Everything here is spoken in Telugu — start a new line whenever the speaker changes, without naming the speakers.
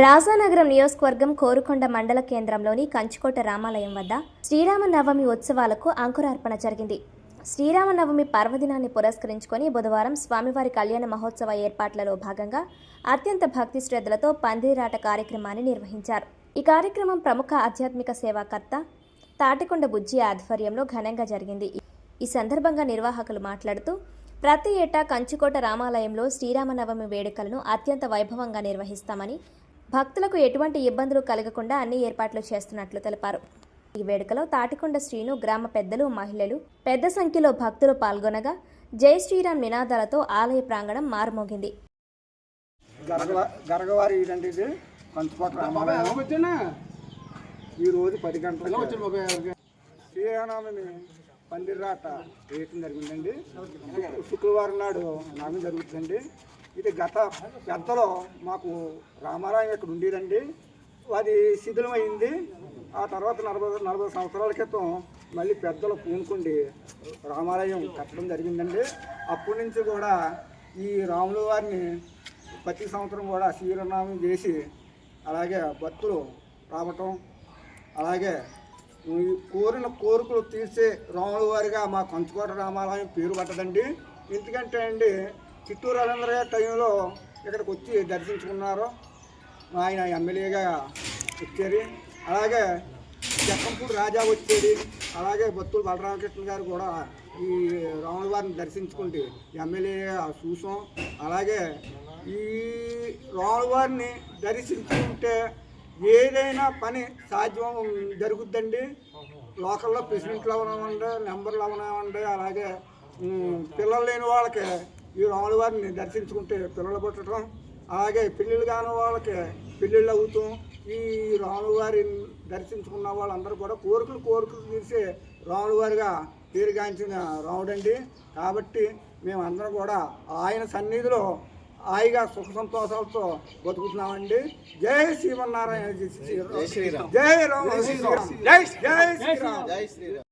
రాజానగరం నియోజకవర్గం కోరుకొండ మండల కేంద్రంలోని కంచుకోట రామాలయం వద్ద శ్రీరామనవమి ఉత్సవాలకు అంకురార్పణ జరిగింది. శ్రీరామనవమి పర్వదినాన్ని పురస్కరించుకొని బుధవారం స్వామివారి కళ్యాణ మహోత్సవ ఏర్పాట్లలో భాగంగా అత్యంత భక్తి శ్రద్ధలతో పందిరాట కార్యక్రమాన్ని నిర్వహించారు. ఈ కార్యక్రమం ప్రముఖ ఆధ్యాత్మిక సేవాకర్త తాటికొండ బుజ్జి ఆధ్వర్యంలో ఘనంగా జరిగింది. ఈ సందర్భంగా నిర్వాహకులు మాట్లాడుతూ ప్రతి ఏటా కంచుకోట రామాలయంలో శ్రీరామనవమి వేడుకలను అత్యంత వైభవంగా నిర్వహిస్తామని, భక్తులకు ఎటువంటి ఇబ్బందులు కలగకుండా అన్ని ఏర్పాట్లు చేస్తున్నట్లు తెలిపారు. ఈ వేడుకలో తాటికొండ శ్రీను గ్రామ పెద్దలు, మహిళలు పెద్ద సంఖ్యలో భక్తులు పాల్గొనగా జై శ్రీరామ్ నినాదాలతో ఆలయ ప్రాంగణం మారుమోగింది.
ఈరోజు 10 గంటలకు శ్రీరామనవమి పందిరాట వేయటం జరిగిందండి. శుక్రవారం నాడు నాగం జరుగుతుందండి. ఇది గత పెద్దలో మాకు రామాలయం ఇక్కడ ఉండేదండి. అది శిథిలమైంది. ఆ తర్వాత 40 సంవత్సరాల క్రితం మళ్ళీ పెద్దలు పూనుకుండి రామాలయం కట్టడం జరిగిందండి. అప్పటి నుంచి కూడా ఈ రాముల వారిని ప్రతి సంవత్సరం కూడా శ్రీరామనవమి చేసి అలాగే భక్తులు రావటం, అలాగే కోరిన కోరికలు తీర్చే రాముల వారిగా మా కంచుకోట రామాలయం పేరు పట్టదండి. ఎందుకంటే అండి, చిత్తూరు రవీంద్ర టైంలో ఇక్కడికి వచ్చి దర్శించుకున్నారు. ఆయన ఎమ్మెల్యేగా వచ్చారు. అలాగే జక్కంపూడి రాజా వచ్చేది. అలాగే బత్తుల బలరామకృష్ణ గారు కూడా ఈ రాముల వారిని దర్శించుకుంటే ఎమ్మెల్యేగా చూసాం. అలాగే ఈ రాముల వారిని దర్శించుకుంటే ఏదైనా పని సాధ్యం జరుగుద్దండి. లోకల్లో ప్రెసిడెంట్లు అవనివ్వండి, నెంబర్లు అవనివ్వండి, అలాగే పిల్లలు లేని వాళ్ళకి ఈ రాముల వారిని దర్శించుకుంటే పిల్లలు పుట్టడం, అలాగే పెళ్ళిళ్ళు కాని వాళ్ళకి పెళ్ళిళ్ళు అవుతాం. ఈ రాముల వారిని దర్శించుకున్న వాళ్ళందరూ కూడా కోరికలు తీర్చే రాముల వారిగా పేరుగాంచిన రాముడండి. కాబట్టి మేమందరం కూడా ఆయన సన్నిధిలో హాయిగా సుఖ సంతోషాలతో బతుకుతున్నామండి. జై శ్రీమన్నారాయణ, జై రామ, జై శ్రీరామ్.